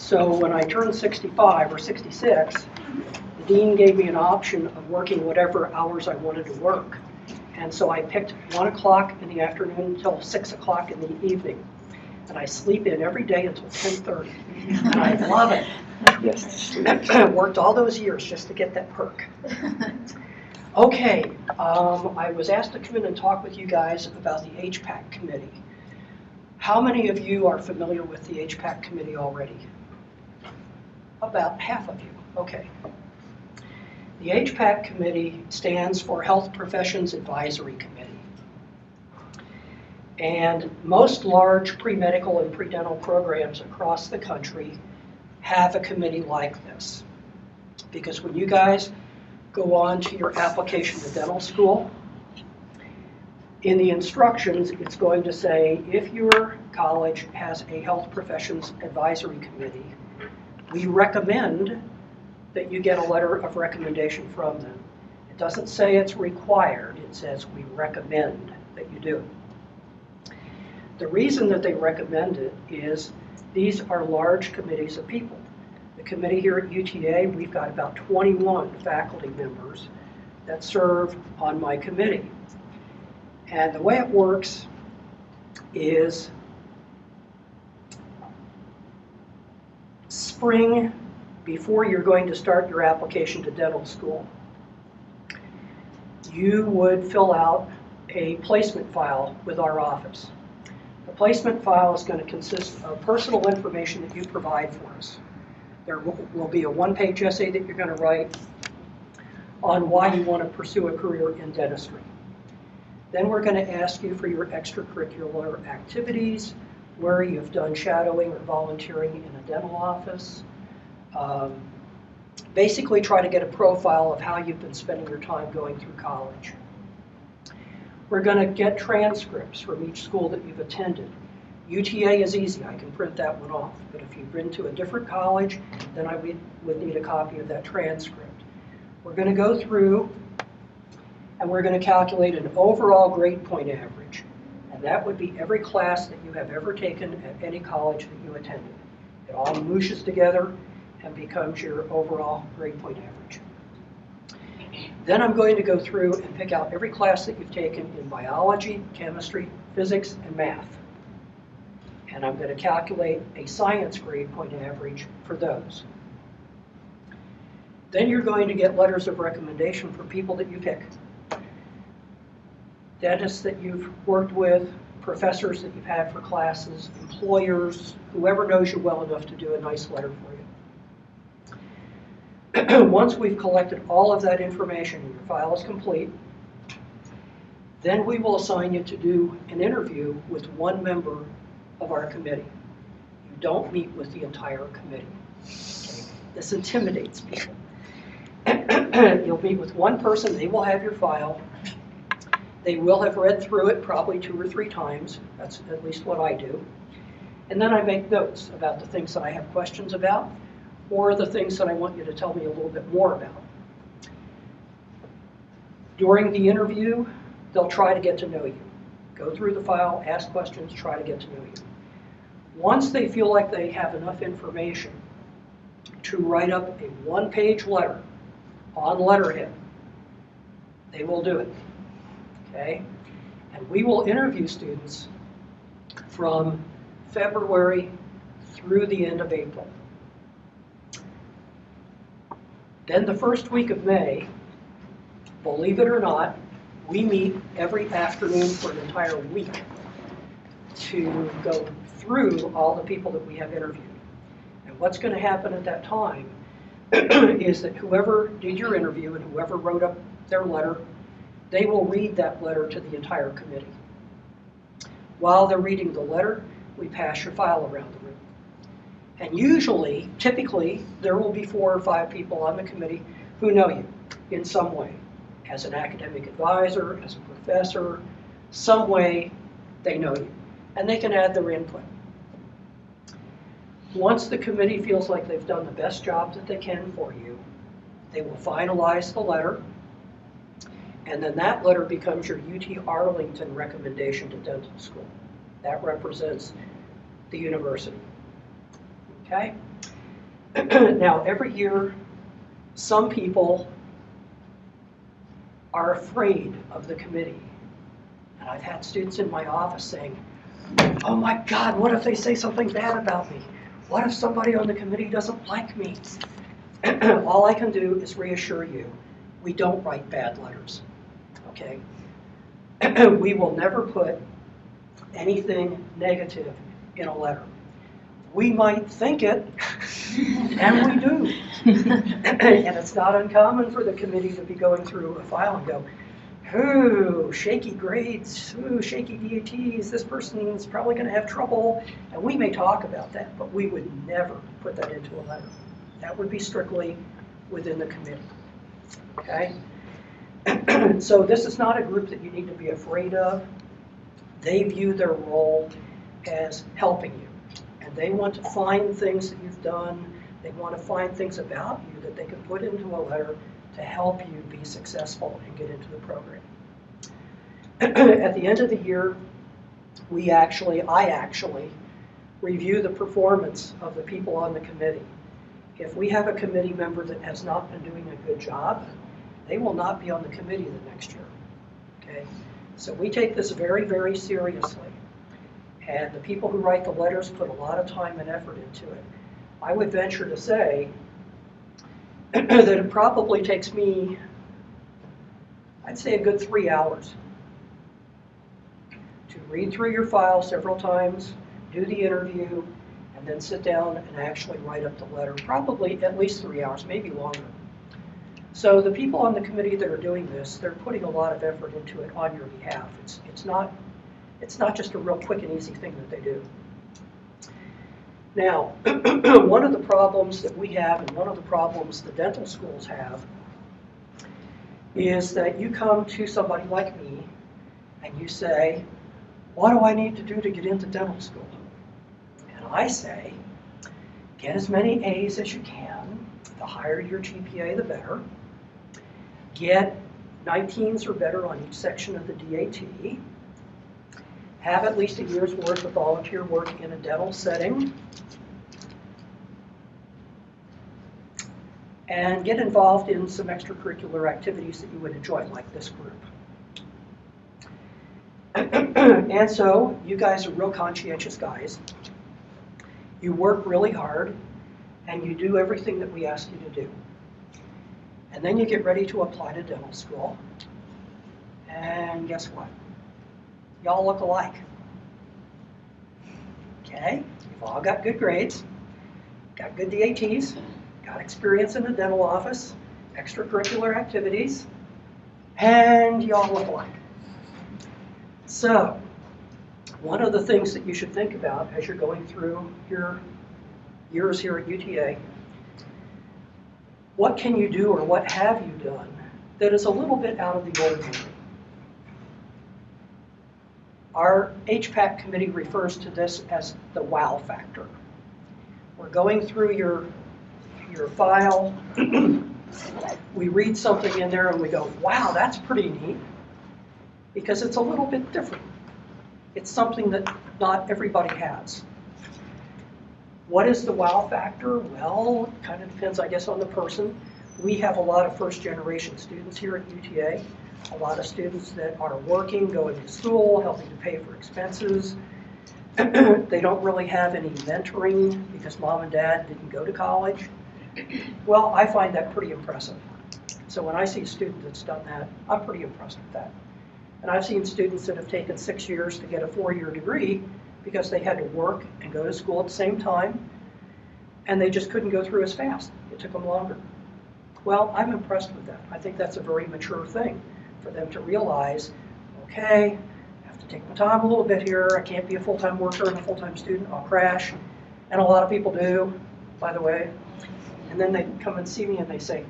So when I turned 65 or 66, the dean gave me an option of working whatever hours I wanted to work. And so I picked 1 o'clock in the afternoon until 6 o'clock in the evening. And I sleep in every day until 10:30. And I love it. Yes. Worked all those years just to get that perk. Okay, I was asked to come in and talk with you guys about the HPAC committee. How many of you are familiar with the HPAC committee already? About half of you, okay. The HPAC committee stands for Health Professions Advisory Committee. And most large pre-medical and pre-dental programs across the country have a committee like this. Because when you guys go on to your application to dental school, in the instructions, it's going to say, if your college has a health professions advisory committee, we recommend that you get a letter of recommendation from them. It doesn't say it's required, it says we recommend that you do it. The reason that they recommend it is these are large committees of people. The committee here at UTA, we've got about 21 faculty members that serve on my committee. And the way it works is spring, before you're going to start your application to dental school, you would fill out a placement file with our office. The placement file is going to consist of personal information that you provide for us. There will be a one-page essay that you're going to write on why you want to pursue a career in dentistry. Then we're going to ask you for your extracurricular activities, where you've done shadowing or volunteering in a dental office. Basically try to get a profile of how you've been spending your time going through college. We're going to get transcripts from each school that you've attended. UTA is easy, I can print that one off, but if you've been to a different college, then I would need a copy of that transcript. We're going to go through and we're going to calculate an overall grade point average, and that would be every class that you have ever taken at any college that you attended. It all mooshes together and becomes your overall grade point average. Then I'm going to go through and pick out every class that you've taken in biology, chemistry, physics, and math. And I'm going to calculate a science grade point average for those. Then you're going to get letters of recommendation for people that you pick. Dentists that you've worked with, professors that you've had for classes, employers, whoever knows you well enough to do a nice letter for you. Once we've collected all of that information and your file is complete, then we will assign you to do an interview with one member of our committee. You don't meet with the entire committee. Okay? This intimidates people. You'll meet with one person, they will have your file. They will have read through it probably 2 or 3 times. That's at least what I do. And then I make notes about the things that I have questions about, or the things that I want you to tell me a little bit more about. During the interview, they'll try to get to know you. Go through the file, ask questions, try to get to know you. Once they feel like they have enough information to write up a 1-page letter on letterhead, they will do it. Okay? And we will interview students from February through the end of April. Then the first week of May, believe it or not, we meet every afternoon for an entire week to go through all the people that we have interviewed. And what's going to happen at that time is that whoever did your interview and whoever wrote up their letter, they will read that letter to the entire committee. While they're reading the letter, we pass your file around the room. And usually, typically, there will be 4 or 5 people on the committee who know you in some way. As an academic advisor, as a professor, some way they know you. And they can add their input. Once the committee feels like they've done the best job that they can for you, they will finalize the letter, and then that letter becomes your UT Arlington recommendation to dental school. That represents the university. Okay? Now, every year, some people are afraid of the committee. And I've had students in my office saying, oh my God, what if they say something bad about me? What if somebody on the committee doesn't like me? All I can do is reassure you, we don't write bad letters, okay? We will never put anything negative in a letter. We might think it, and we do. And it's not uncommon for the committee to be going through a file and go, ooh, shaky grades, ooh, shaky DATs, this person's probably going to have trouble. And we may talk about that, but we would never put that into a letter. That would be strictly within the committee, okay? So this is not a group that you need to be afraid of. They view their role as helping you. And they want to find things that you've done. They want to find things about you that they can put into a letter to help you be successful and get into the program. At the end of the year, I actually review the performance of the people on the committee. If we have a committee member that has not been doing a good job, they will not be on the committee the next year, okay? So we take this very, very seriously. And the people who write the letters put a lot of time and effort into it. I would venture to say that it probably takes me, I'd say a good 3 hours to read through your file several times, do the interview, and then sit down and actually write up the letter. Probably at least 3 hours, maybe longer. So the people on the committee that are doing this, they're putting a lot of effort into it on your behalf. It's not just a real quick and easy thing that they do. Now, one of the problems that we have, and one of the problems the dental schools have, is that you come to somebody like me and you say, what do I need to do to get into dental school? And I say, get as many A's as you can. The higher your GPA, the better. Get 19s or better on each section of the DAT. Have at least a year's worth of volunteer work in a dental setting. And get involved in some extracurricular activities that you would enjoy, like this group. And so, you guys are real conscientious guys. You work really hard, and you do everything that we ask you to do. And then you get ready to apply to dental school. And guess what? Y'all look alike. Okay? You've all got good grades, got good DATs, got experience in the dental office, extracurricular activities, and you all look alike. So, one of the things that you should think about as you're going through your years here at UTA, what can you do or what have you done that is a little bit out of the ordinary? Our HPAC committee refers to this as the wow factor. We're going through your file, we read something in there and we go, wow, that's pretty neat, because it's a little bit different. It's something that not everybody has. What is the wow factor? Well, it kind of depends, I guess, on the person. We have a lot of first-generation students here at UTA, a lot of students that are working, going to school, helping to pay for expenses. They don't really have any mentoring because mom and dad didn't go to college. Well, I find that pretty impressive. So when I see a student that's done that, I'm pretty impressed with that. And I've seen students that have taken 6 years to get a 4-year degree because they had to work and go to school at the same time, and they just couldn't go through as fast. It took them longer. Well, I'm impressed with that. I think that's a very mature thing for them to realize, okay, I have to take my time a little bit here. I can't be a full-time worker and a full-time student. I'll crash. And a lot of people do, by the way. And then they come and see me and they say,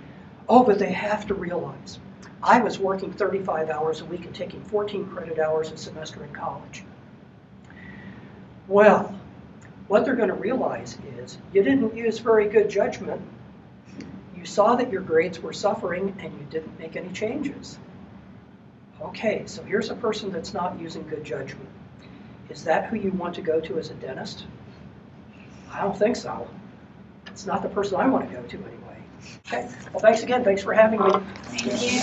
oh, but they have to realize I was working 35 hours a week and taking 14 credit hours a semester in college. Well, what they're going to realize is you didn't use very good judgment. You saw that your grades were suffering and you didn't make any changes. Okay, so here's a person that's not using good judgment. Is that who you want to go to as a dentist? I don't think so. It's not the person I want to go to anyway. Okay, well, thanks again. Thanks for having me. Thank you.